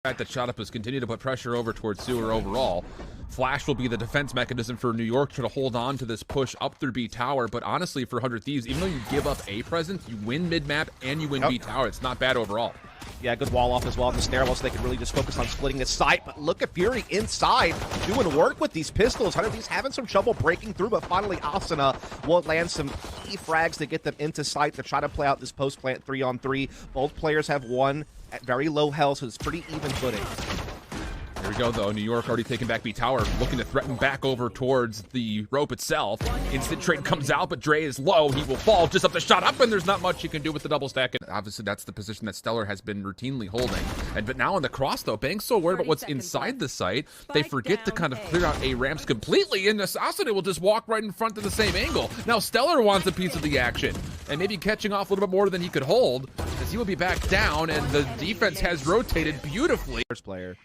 That shot up has continued to put pressure over towards Sewer overall. Flash will be the defense mechanism for New York to hold on to this push up through B Tower, but honestly for 100 Thieves, even though you give up A presence, you win mid-map and you win B Tower. It's not bad overall. Yeah, good wall off as well in the stairwell, so they can really just focus on splitting the site. But look at Fury inside, doing work with these pistols. 100 Thieves having some trouble breaking through, but finally Asuna will land some key frags to get them into sight to try to play out this post-plant 3-on-3. Both players have won at very low health, so it's pretty even footing. Here we go, though. New York already taking back B Tower, looking to threaten back over towards the rope itself. Instant trade comes out, but Dre is low. He will fall just up the shot up, and there's not much he can do with the double stack. And obviously, that's the position that Stellar has been routinely holding. But now on the cross, though, Bang's so worried about what's inside the site, they forget to kind of clear out A ramps completely, and Assassin will just walk right in front of the same angle. Now Stellar wants a piece of the action, and maybe catching off a little bit more than he could hold, as he will be back down, and the defense has rotated beautifully. First player.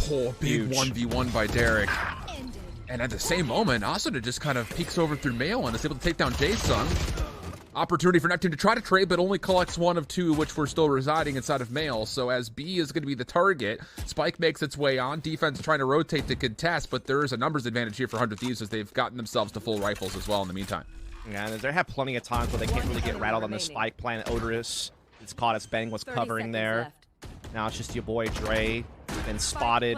Oh, big 1v1 by Derek. And at the same moment, Asuna just kind of peeks over through Mail and is able to take down Jason. Opportunity for Neptune to try to trade, but only collects one of two, which were still residing inside of Mail. So as B is going to be the target, Spike makes its way on. Defense trying to rotate to contest, but there is a numbers advantage here for 100 Thieves as they've gotten themselves to full rifles as well in the meantime. Yeah, and they have plenty of times where they can't really get rattled on the Spike plan. Odorous, it's caught as Bang was covering there. Left. Now it's just your boy Dre, been spotted,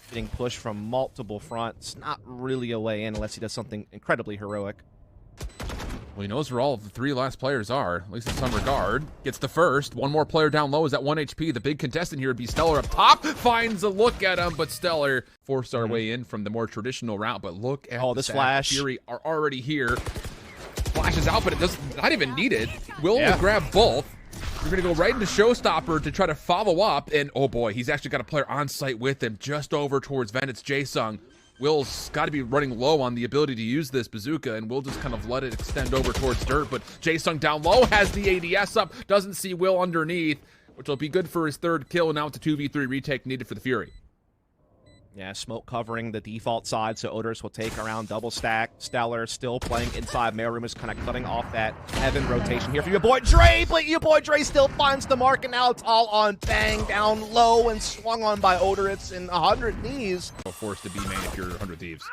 getting pushed from multiple fronts. Not really a way in unless he does something incredibly heroic. Well, he knows where all of the three last players are, at least in some regard. Gets the first. One more player down low is at 1 HP. The big contestant here would be Stellar up top. Finds a look at him, but Stellar forced our way in from the more traditional route. But look at this Flash. Fury are already here. Flash is out, but it doesn't not even needed. Will grab both. We're going to go right into Showstopper to try to follow up, and oh boy, he's actually got a player on site with him just over towards Ven. It's Jaesung. Will's got to be running low on the ability to use this bazooka, and we'll just kind of let it extend over towards Dirt, but Jaesung down low has the ADS up, doesn't see Will underneath, which will be good for his third kill, and now it's a 2v3 retake needed for the Fury. Yeah, smoke covering the default side, so Odorous will take around double stack. Stellar still playing inside. Mailroom is kind of cutting off that Heaven rotation here for your boy Dre, but your boy Dre still finds the mark, and now it's all on Bang down low and swung on by Odorous in 100 knees. Forced to be main if you're 100 Thieves.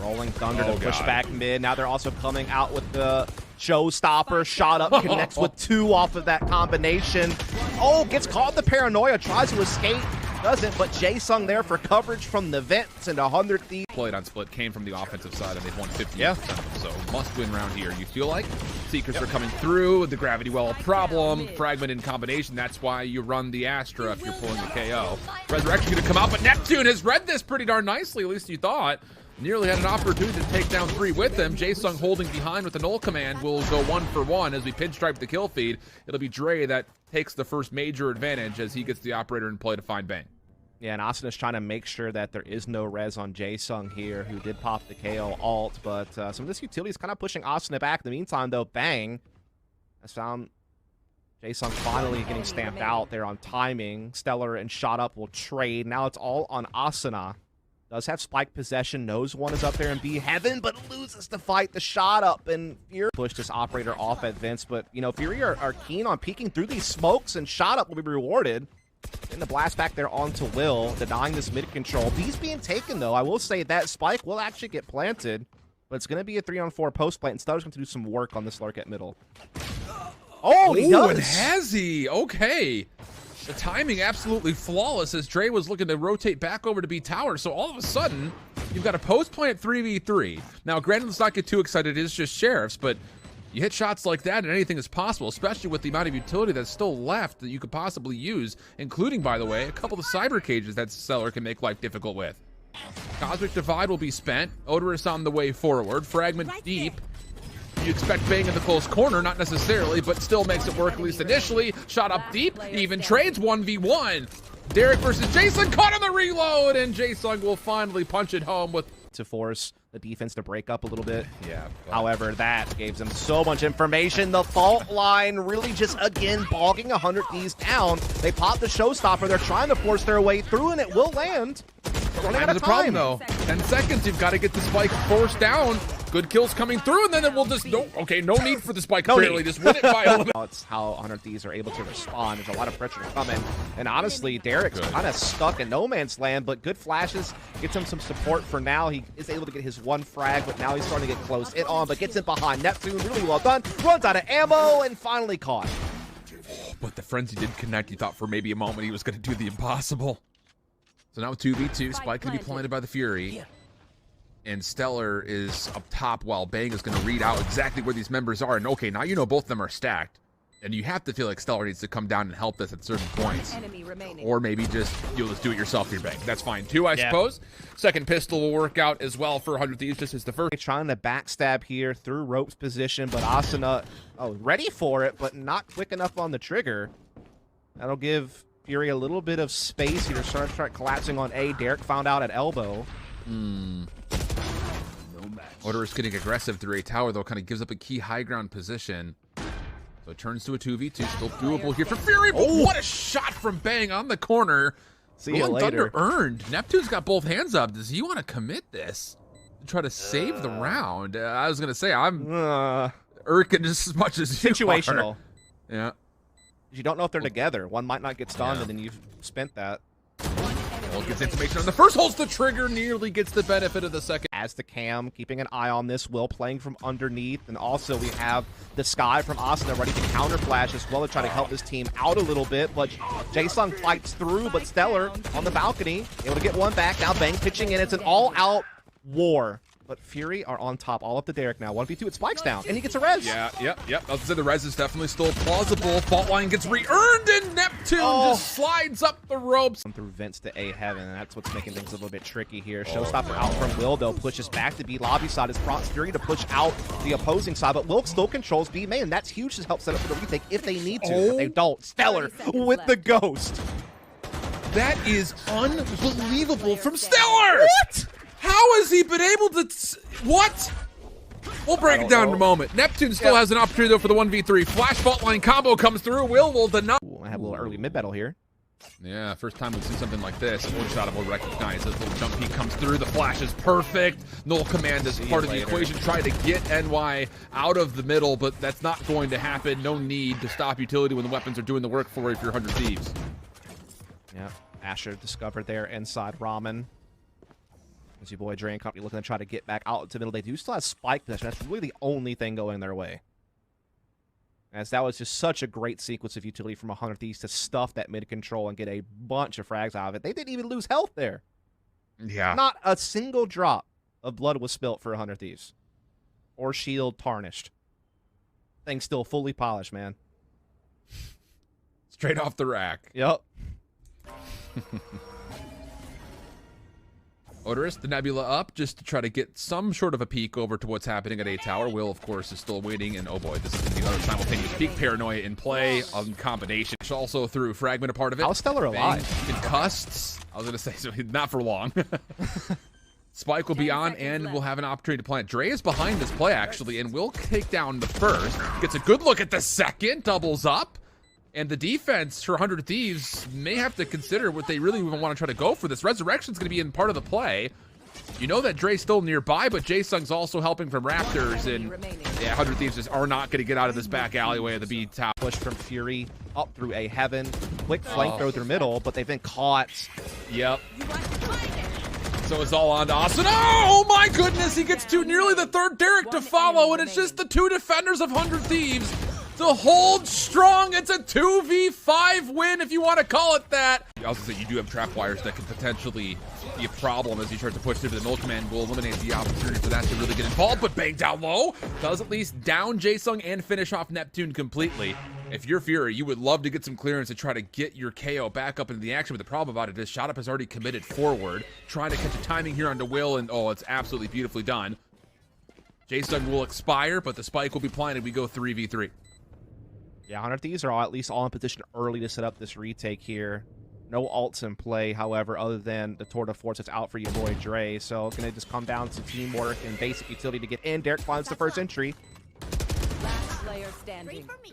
Rolling Thunder to push back mid. Now they're also coming out with the Showstopper. Shot up, connects with two off of that combination. Oh, gets caught in the paranoia, tries to escape. Doesn't, but Jaesung there for coverage from the vents, and 100 Thieves. Played on split came from the offensive side, and they've won 50%. So must win round here. You feel like Seekers are coming through. The gravity well a problem. Fragment in combination. That's why you run the Astra if you're pulling the KO. Resurrection going to come out, but Neptune has read this pretty darn nicely. At least you thought. Nearly had an opportunity to take down three with him. Jaesung holding behind with the null command will go 1-for-1 as we pinstripe the kill feed. It'll be Dre that takes the first major advantage as he gets the operator in play to find Bang. Yeah, and Asuna's trying to make sure that there is no res on Jaesung here, who did pop the KO ult, but some of this utility is kind of pushing Asuna back. In the meantime, though, Bang has found Jaesung finally getting stamped out there on timing. Stellar and Shot Up will trade. Now it's all on Asuna. Does have Spike possession, knows one is up there in B Heaven, but loses the fight. The Shot Up, and Fury push this operator off at Vince, but, you know, Fury are keen on peeking through these smokes, and Shot Up will be rewarded. Getting the blast back there onto Will, denying this mid control. B's being taken, though. I will say that Spike will actually get planted, but it's going to be a 3-on-4 post plant. Stellar's going to do some work on this Lurk at middle. Oh, he does! And has he? Okay. The timing absolutely flawless as Dre was looking to rotate back over to B Tower. So all of a sudden, you've got a post plant 3v3. Now, granted, let's not get too excited. It is just Sheriffs, but you hit shots like that and anything is possible, especially with the amount of utility that's still left that you could possibly use, including, by the way, a couple of cyber cages that Stellar can make life difficult with. Cosmic Divide will be spent. Odorous on the way forward. Fragment deep. You expect Bang in the close corner, not necessarily, but still makes it work at least initially. Shot up deep, even trades 1v1. Derek versus Jaesung, caught on the reload, and Jaesung will finally punch it home with to force the defense to break up a little bit. Yeah. However, that gave them so much information. The fault line really just, again, bogging 100 Thieves down. They pop the Showstopper. They're trying to force their way through, and it will land. Running out of time. Problem, though. 10 seconds. You've got to get the Spike forced down. Good kills coming through, and then we'll just, no need for the spike, apparently. Just win it by a little bit. That's how 100 Thieves are able to respond. There's a lot of pressure coming. And honestly, Derek's kind of stuck in no man's land, but good flashes. Gets him some support for now. He is able to get his one frag, but now he's starting to get close in on, but gets it behind Neptune. Really well done. Runs out of ammo and finally caught. But the frenzy did connect. You thought for maybe a moment he was going to do the impossible. So now 2v2, Spike going to be planted by the Fury. And Stellar is up top while Bang is going to read out exactly where these members are. And okay, now you know both of them are stacked. And you have to feel like Stellar needs to come down and help this at certain points. Or maybe you'll just do it yourself here, Bang. That's fine too, I suppose. Second pistol will work out as well for 100 Thieves, just as the first. Trying to backstab here through Rope's position, but Asuna, ready for it, but not quick enough on the trigger. That'll give Fury a little bit of space here to start collapsing on A. Derek found out at elbow. Odorous getting aggressive through A tower, though, kind of gives up a key high ground position. So it turns to a 2v2, still doable here for Fury, but what a shot from Bang on the corner. See you later. Thunder earned. Neptune's got both hands up. Does he want to commit this? Try to save the round? I was going to say, I'm irking just as much as you situational. Are. Yeah. You don't know if they're together. One might not get stunned, and then you've spent that. Well, gets information on the first, holds the trigger, nearly gets the benefit of the second. As the cam, keeping an eye on this, Will playing from underneath, and also we have the Sky from Asuna ready to counter flash as well to try to help this team out a little bit, but Jaesung fights through, but Stellar on the balcony, able to get one back. Now Bang pitching in. It's an all-out war. But Fury are on top, all up to Derek now. 1v2, it spikes down, and he gets a res. Yep. I was going to say the res is definitely still plausible. Fault line gets re-earned, and Neptune just slides up the ropes. Through vents to A heaven, and that's what's making things a little bit tricky here. Showstopper out from Will, though, pushes back to B lobby side as prompts Fury to push out the opposing side, but Will still controls B main. That's huge to help set up for the retake if they need to, but they don't. Stellar with the ghost. That is unbelievable from Stellar! What? How has he been able to... What? We'll break it down in a moment. Neptune still has an opportunity, though, for the 1v3. Flash fault line combo comes through. Will deny... I have a little early mid battle here. Yeah, first time we've seen something like this. One shot will recognize this little jump peek comes through. The flash is perfect. Null command is part of the equation. Try to get NY out of the middle, but that's not going to happen. No need to stop utility when the weapons are doing the work for you if you're 100 Thieves. Yeah, Asher discovered there inside Ramen. As your boy Dre and company looking to try to get back out to middle. They do still have spike possession. That's really the only thing going their way. As that was just such a great sequence of utility from 100 Thieves to stuff that mid control and get a bunch of frags out of it. They didn't even lose health there. Yeah. Not a single drop of blood was spilt for 100 Thieves. Or shield tarnished. Thing's still fully polished, man. Straight off the rack. Yep. Odorous, the Nebula up, just to try to get some sort of a peek over to what's happening at A tower. Will, of course, is still waiting, and oh boy, this is going to be another simultaneous peak paranoia in play on combination. Also through fragment a part of it. How's Stellar alive? Concussed. I was going to say, so not for long. Spike will be on, and we'll have an opportunity to plant. Dre is behind this play, actually, and will take down the first. Gets a good look at the second, doubles up. And the defense for 100 Thieves may have to consider what they really even want to try to go for this. Resurrection's going to be in part of the play. You know that Dre's still nearby, but Jaesung's also helping from Raptors. And yeah, 100 Thieves just are not going to get out of this back alleyway of the B top. Push from Fury up through A heaven. Quick flank throw through middle, but they've been caught. Yep. So it's all on to Asuna. Oh my goodness, he gets to nearly the third Derek to follow, and it's just the two defenders of 100 Thieves to hold strong. It's a 2v5 win, if you want to call it that. I also say you do have trap wires that can potentially be a problem as you try to push through. The null command will eliminate the opportunity for that to really get involved, but Bang down low does at least down Jaesung and finish off Neptune completely. If you're Fury, you would love to get some clearance to try to get your KO back up into the action, but the problem about it is Shot Up has already committed forward, trying to catch a timing here onto Will, and oh, it's absolutely beautifully done. Jaesung will expire, but the spike will be planted. We go 3v3. Yeah, 100 Thieves are at least all in position early to set up this retake here. No ults in play, however, other than the Tour de Force that's out for your boy Dre. So it's going to just come down to teamwork and basic utility to get in. Derek finds the first entry.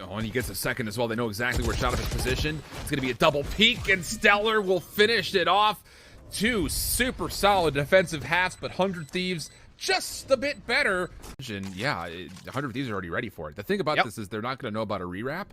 Oh, and he gets a second as well. They know exactly where Shot Up is positioned. It's going to be a double peek, and Stellar will finish it off. Two super solid defensive halves, but 100 Thieves just a bit better. And yeah, 100 of these are already ready for it. The thing about this is they're not going to know about a rewrap,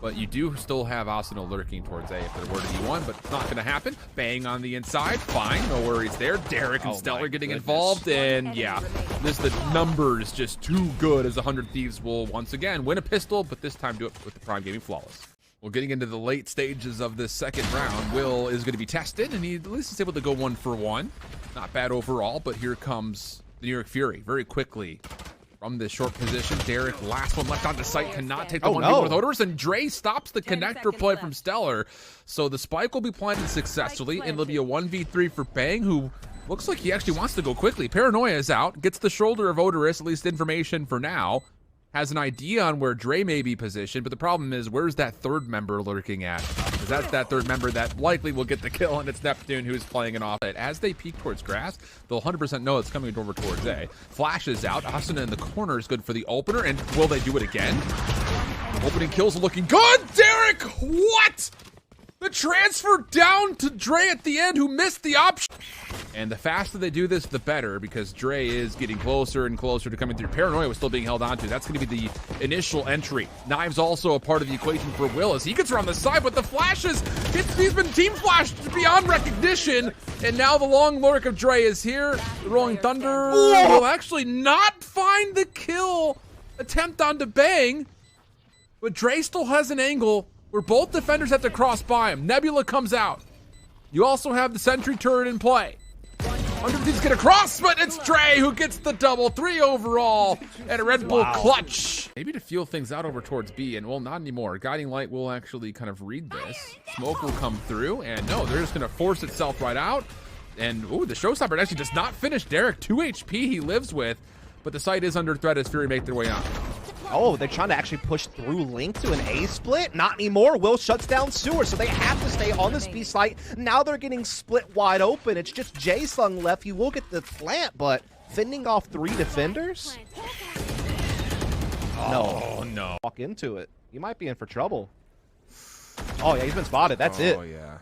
but you do still have Asuna lurking towards A if there were to be one, but it's not going to happen. Bang on the inside. Fine. No worries there. Derek and Stellar getting involved. And yeah, the numbers just too good as 100 Thieves will once again win a pistol, but this time do it with the Prime Gaming Flawless. Well, getting into the late stages of this second round, Will is going to be tested, and he at least is able to go 1 for 1. Not bad overall, but here comes the NYFU very quickly. From this short position, Derek, last one left onto site, cannot take the 1v1 with Odorous, and Dre stops the connector play from Stellar. So the spike will be planted successfully, and it'll be a 1v3 for Bang, who looks like he actually wants to go quickly. Paranoia is out, gets the shoulder of Odorous, at least information for now. Has an idea on where Dre may be positioned, but the problem is, where's that third member lurking at? Because that's that third member that likely will get the kill, and it's Neptune who's playing it off. As they peek towards grass, they'll 100% know it's coming over towards A. Flash is out. Asuna in the corner is good for the opener, and will they do it again? Opening kills are looking good. Derek, what? The transfer down to Dre at the end, who missed the option. And the faster they do this, the better, because Dre is getting closer and closer to coming through. Paranoia was still being held onto. That's going to be the initial entry. Knives also a part of the equation for Will as he gets around the side, but the flashes, he's been team flashed beyond recognition. And now the long lurk of Dre is here. The Rolling Thunder will actually not find the kill attempt onto Bang, but Dre still has an angle where both defenders have to cross by him. Nebula comes out. You also have the sentry turret in play. 100 Thieves get across, but it's Dre who gets the double 3 overall and a Red Bull clutch. Maybe to feel things out over towards B, and well, not anymore. Guiding Light will actually kind of read this. Smoke will come through, and no, they're just gonna force itself right out. And ooh, the showstopper actually does not finish Derek. 2 HP he lives with, but the site is under threat as Fury make their way out. Oh, they're trying to actually push through Link to an A split? Not anymore. Will shuts down Sewer, so they have to stay on this B site. Now they're getting split wide open. It's just J-Sung left. He will get the plant, but fending off 3 defenders? Oh, no. Walk into it. You might be in for trouble. Oh, yeah, he's been spotted. That's it. Oh, yeah.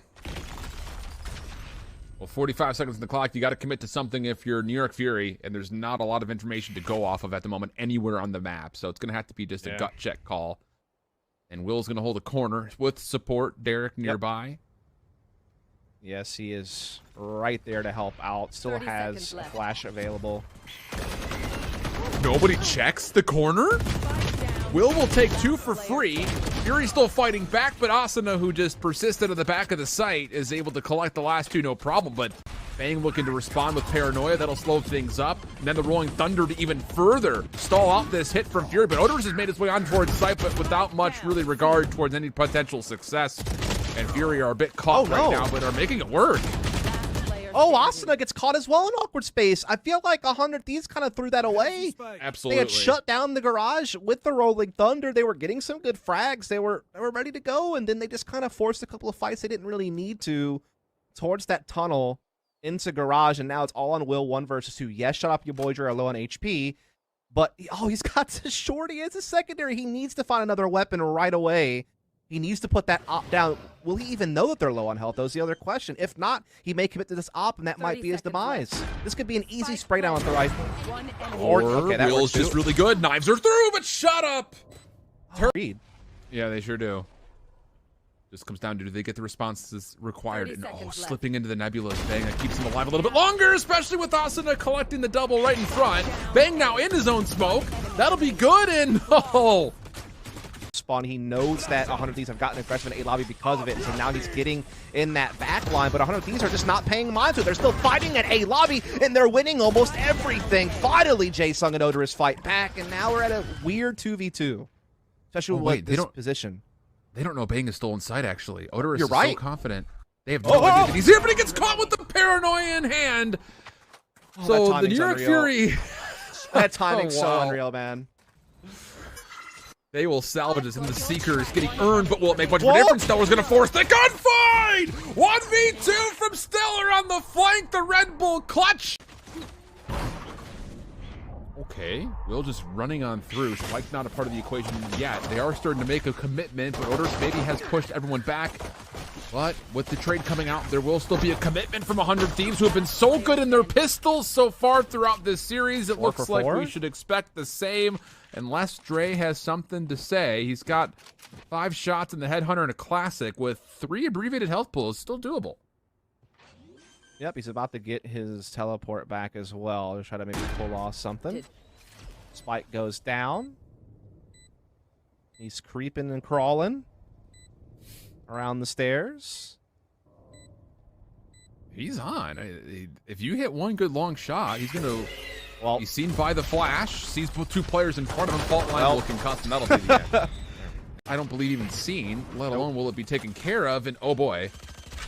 Well, 45 seconds on the clock. You got to commit to something if you're NYFU, and there's not a lot of information to go off of at the moment anywhere on the map. So it's going to have to be just a gut check call. And Will's going to hold a corner with support. Derek nearby. Yes, he is right there to help out. Still has a flash available. Nobody checks the corner? Will take 2 for free. Fury's still fighting back, but Asuna, who just persisted at the back of the site, is able to collect the last 2, no problem. But Bang looking to respond with Paranoia. That'll slow things up. And then the Rolling Thunder to even further stall out this hit from Fury. But Odorous has made his way on towards site, but without much really regard towards any potential success. And Fury are a bit caught right now, but are making it work. Oh, Asuna gets caught as well in awkward space. I feel like 100 Thieves kind of threw that away. Absolutely. They had shut down the garage with the Rolling Thunder. They were getting some good frags. They were ready to go, and then they just kind of forced a couple of fights they didn't really need to towards that tunnel into garage, and now it's all on Will, 1 versus 2. Yes, shut up, your boy, you're low on HP, but he's got the shorty as a secondary. He needs to find another weapon right away. He needs to put that op down. Will he even know that they're low on health? That was the other question. If not, he may commit to this op, and that might be his demise. This could be an easy spray down with the rifle. Or Will's just really good. Knives are through, but shut up. Read. Yeah, they sure do. Just comes down to, do they get the responses required? And slipping into the Nebula Bang that keeps him alive a little bit longer, especially with Asuna collecting the double right in front. Bang now in his own smoke. That'll be good, and spawn. He knows that 100 Thieves have gotten aggressive in A lobby because of it, and so now he's getting in that back line, but 100 Thieves are just not paying mind to it. They're still fighting at A lobby, and they're winning almost everything. Finally, J-Sung and Odorous fight back, and now we're at a weird 2v2, especially with this position. They don't know Bang is still inside, actually. Odorous is so confident. They have no idea that he's here, but he gets caught with the Paranoia in hand. So the NYFU... That timing's so unreal, man. They will salvage this, and the Seeker is getting earned, but will it make much of a difference? Stellar's going to force the gunfight! 1v2 from Stellar on the flank, the Red Bull clutch! Okay, Will just running on through. Spike's not a part of the equation yet. They are starting to make a commitment, but Odorous maybe has pushed everyone back. But with the trade coming out, there will still be a commitment from 100 Thieves, who have been so good in their pistols so far throughout this series. It looks like we should expect the same, unless Dre has something to say. He's got 5 shots in the Headhunter and a Classic with 3 abbreviated health pools. Still doable. Yep, he's about to get his teleport back as well. He'll try to maybe pull off something. Spike goes down. He's creeping and crawling around the stairs. He's on. If you hit one good long shot, he's going to... Well, he's seen by the flash, sees 2 players in front of him, fault line will concuss, and that'll be the end. I don't believe even seen, let alone will it be taken care of, and oh boy.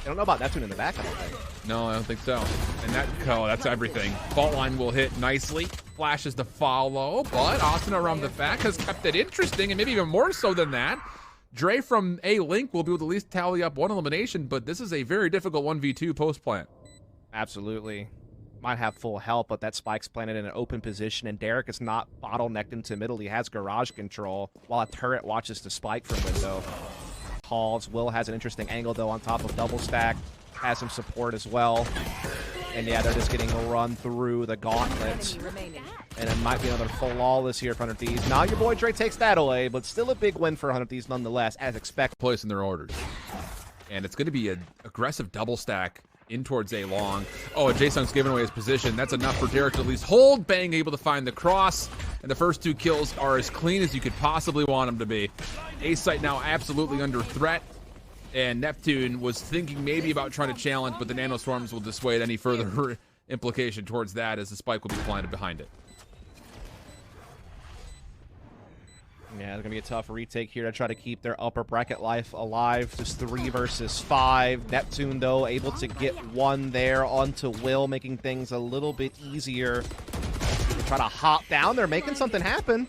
I don't know about Neptune in the back, I don't think. No, I don't think so. And that's everything. Fault line will hit nicely. Flashes to follow, but Austin around the back has kept it interesting, and maybe even more so than that. Dre from A-Link will be able to at least tally up 1 elimination, but this is a very difficult 1v2 post-plant. Absolutely. Might have full help, but that Spike's planted in an open position, and Derek is not bottlenecked into middle. He has garage control, while a turret watches the Spike from window. Calls. Will has an interesting angle, though, on top of double stack. Has some support as well. And yeah, they're just getting a run through the gauntlet. And it might be another flawless here for 100 Thieves. Now your boy Dre takes that away, but still a big win for 100 Thieves nonetheless, as expected. Place in their orders. And it's going to be an aggressive double stack in towards A long. Oh, and Jason's giving away his position. That's enough for Derek to at least hold. Bang able to find the cross. And the first 2 kills are as clean as you could possibly want them to be. A-Site now absolutely under threat. And Neptune was thinking maybe about trying to challenge, but the nanostorms will dissuade any further implication towards that, as the Spike will be planted behind it. Yeah, it's going to be a tough retake here to try to keep their upper bracket life alive. Just 3 versus 5. Neptune, though, able to get 1 there onto Will, making things a little bit easier. They try to hop down. They're making something happen.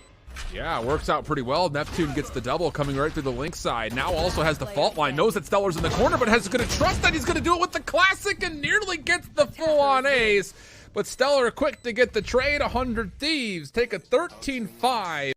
Yeah, it works out pretty well. Neptune gets the double coming right through the link side. Now also has the fault line. Knows that Stellar's in the corner, but has going to trust that he's going to do it with the Classic and nearly gets the full-on ace. But Stellar quick to get the trade. 100 Thieves take a 13-5.